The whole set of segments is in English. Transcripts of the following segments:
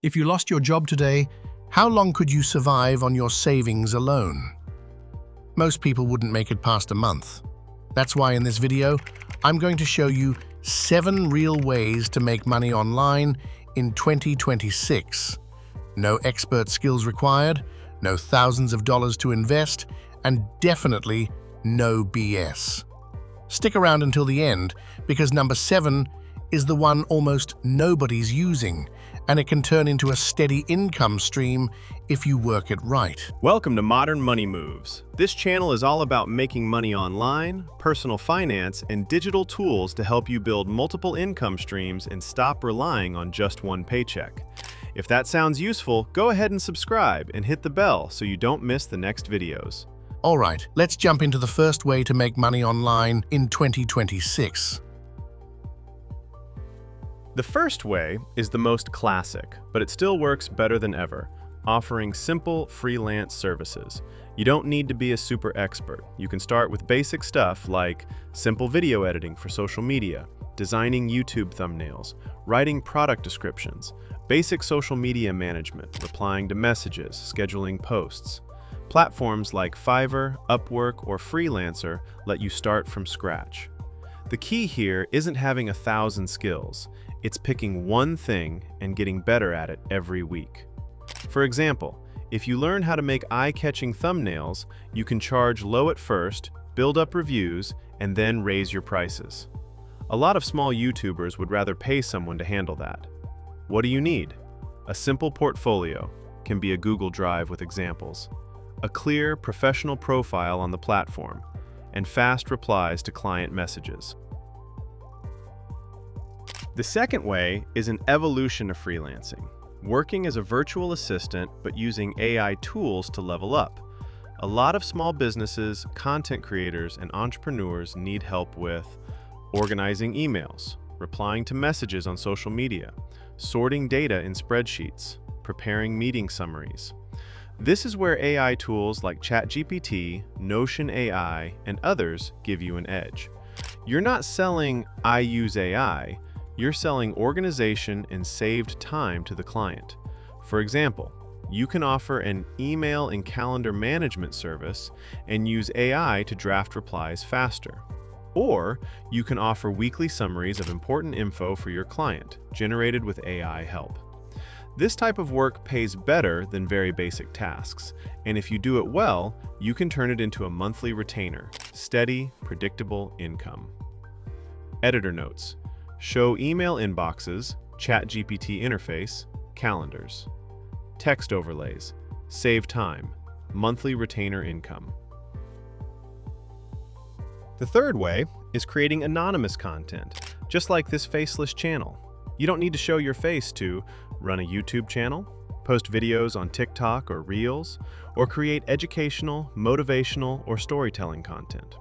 If you lost your job today, how long could you survive on your savings alone? Most people wouldn't make it past a month. That's why in this video, I'm going to show you 7 real ways to make money online in 2026. No expert skills required, no thousands of dollars to invest, and definitely no BS. Stick around until the end, because number 7 is the one almost nobody's using, and it can turn into a steady income stream if you work it right. Welcome to Modern Money Moves. This channel is all about making money online, personal finance, and digital tools to help you build multiple income streams and stop relying on just one paycheck. If that sounds useful, go ahead and subscribe and hit the bell so you don't miss the next videos. All right, let's jump into the first way to make money online in 2026. The first way is the most classic, but it still works better than ever, offering simple freelance services. You don't need to be a super expert. You can start with basic stuff like simple video editing for social media, designing YouTube thumbnails, writing product descriptions, basic social media management, replying to messages, scheduling posts. Platforms like Fiverr, Upwork, or Freelancer let you start from scratch. The key here isn't having 1,000 skills. It's picking one thing and getting better at it every week. For example, if you learn how to make eye-catching thumbnails, you can charge low at first, build up reviews, and then raise your prices. A lot of small YouTubers would rather pay someone to handle that. What do you need? A simple portfolio, can be a Google Drive with examples, a clear, professional profile on the platform, and fast replies to client messages. The second way is an evolution of freelancing, working as a virtual assistant but using AI tools to level up. A lot of small businesses, content creators, and entrepreneurs need help with organizing emails, replying to messages on social media, sorting data in spreadsheets, preparing meeting summaries. This is where AI tools like ChatGPT, Notion AI, and others give you an edge. You're not selling "I use AI," you're selling organization and saved time to the client. For example, you can offer an email and calendar management service and use AI to draft replies faster. Or you can offer weekly summaries of important info for your client, generated with AI help. This type of work pays better than very basic tasks, and if you do it well, you can turn it into a monthly retainer, steady, predictable income. Editor notes. Show email inboxes, ChatGPT interface, calendars. Text overlays. Save time. Monthly retainer income. The third way is creating anonymous content, just like this faceless channel. You don't need to show your face to run a YouTube channel, post videos on TikTok or Reels, or create educational, motivational, or storytelling content.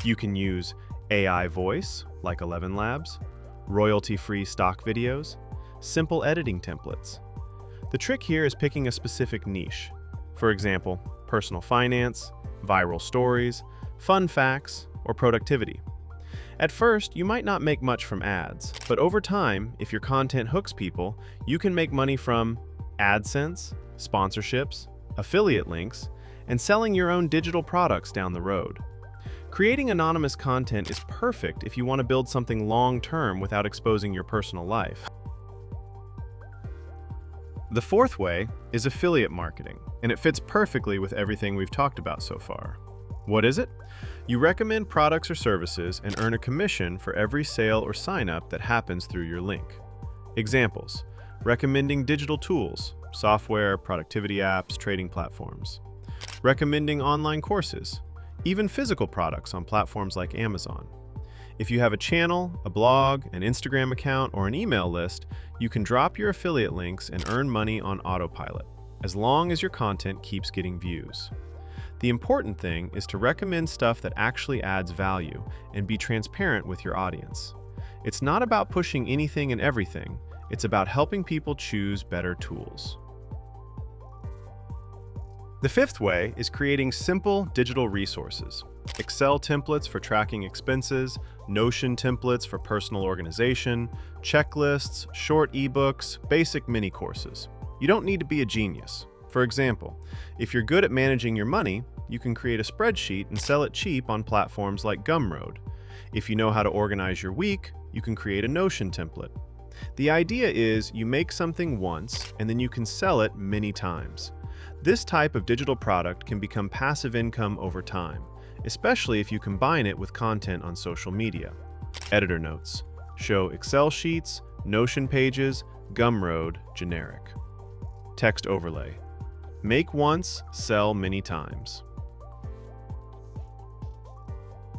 You can use AI voice, like 11 Labs, royalty-free stock videos, simple editing templates. The trick here is picking a specific niche. For example, personal finance, viral stories, fun facts, or productivity. At first, you might not make much from ads, but over time, if your content hooks people, you can make money from AdSense, sponsorships, affiliate links, and selling your own digital products down the road. Creating anonymous content is perfect if you want to build something long-term without exposing your personal life. The fourth way is affiliate marketing, and it fits perfectly with everything we've talked about so far. What is it? You recommend products or services and earn a commission for every sale or sign-up that happens through your link. Examples: recommending digital tools, software, productivity apps, trading platforms. Recommending online courses, even physical products on platforms like Amazon. If you have a channel, a blog, an Instagram account, or an email list, you can drop your affiliate links and earn money on autopilot, as long as your content keeps getting views. The important thing is to recommend stuff that actually adds value and be transparent with your audience. It's not about pushing anything and everything, it's about helping people choose better tools. The fifth way is creating simple digital resources. Excel templates for tracking expenses, Notion templates for personal organization, checklists, short ebooks, basic mini courses. You don't need to be a genius. For example, if you're good at managing your money, you can create a spreadsheet and sell it cheap on platforms like Gumroad. If you know how to organize your week, you can create a Notion template. The idea is you make something once and then you can sell it many times. This type of digital product can become passive income over time, especially if you combine it with content on social media. Editor notes: show Excel sheets, Notion pages, Gumroad, generic. Text overlay: make once, sell many times.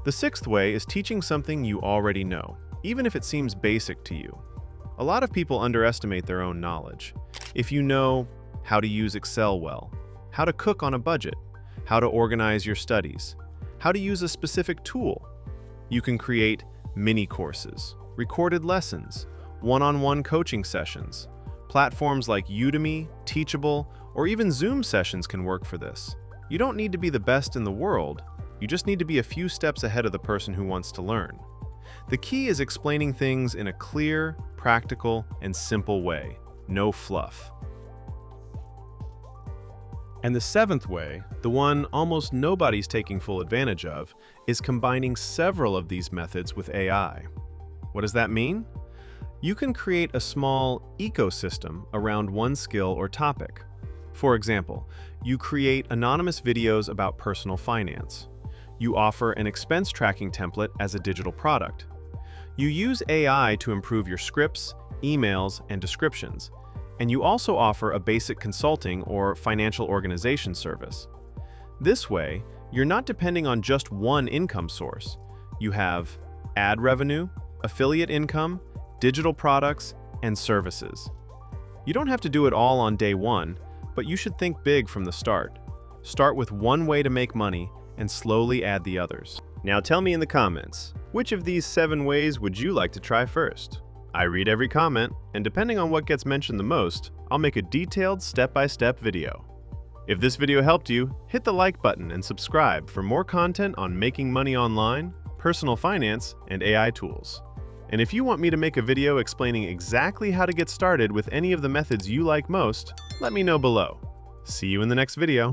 The sixth way is teaching something you already know, even if it seems basic to you. A lot of people underestimate their own knowledge. If you know how to use Excel well, how to cook on a budget, how to organize your studies, how to use a specific tool, you can create mini courses, recorded lessons, one-on-one coaching sessions. Platforms like Udemy, Teachable, or even Zoom sessions can work for this. You don't need to be the best in the world. You just need to be a few steps ahead of the person who wants to learn. The key is explaining things in a clear, practical, and simple way. No fluff. And the seventh way, the one almost nobody's taking full advantage of, is combining several of these methods with AI. What does that mean? You can create a small ecosystem around one skill or topic. For example, you create anonymous videos about personal finance. You offer an expense tracking template as a digital product. You use AI to improve your scripts, emails, and descriptions. And you also offer a basic consulting or financial organization service. This way, you're not depending on just one income source. You have ad revenue, affiliate income, digital products, and services. You don't have to do it all on day one, but you should think big from the start. Start with one way to make money and slowly add the others. Now tell me in the comments, which of these 7 ways would you like to try first? I read every comment, and depending on what gets mentioned the most, I'll make a detailed step-by-step video. If this video helped you, hit the like button and subscribe for more content on making money online, personal finance, and AI tools. And if you want me to make a video explaining exactly how to get started with any of the methods you like most, let me know below. See you in the next video.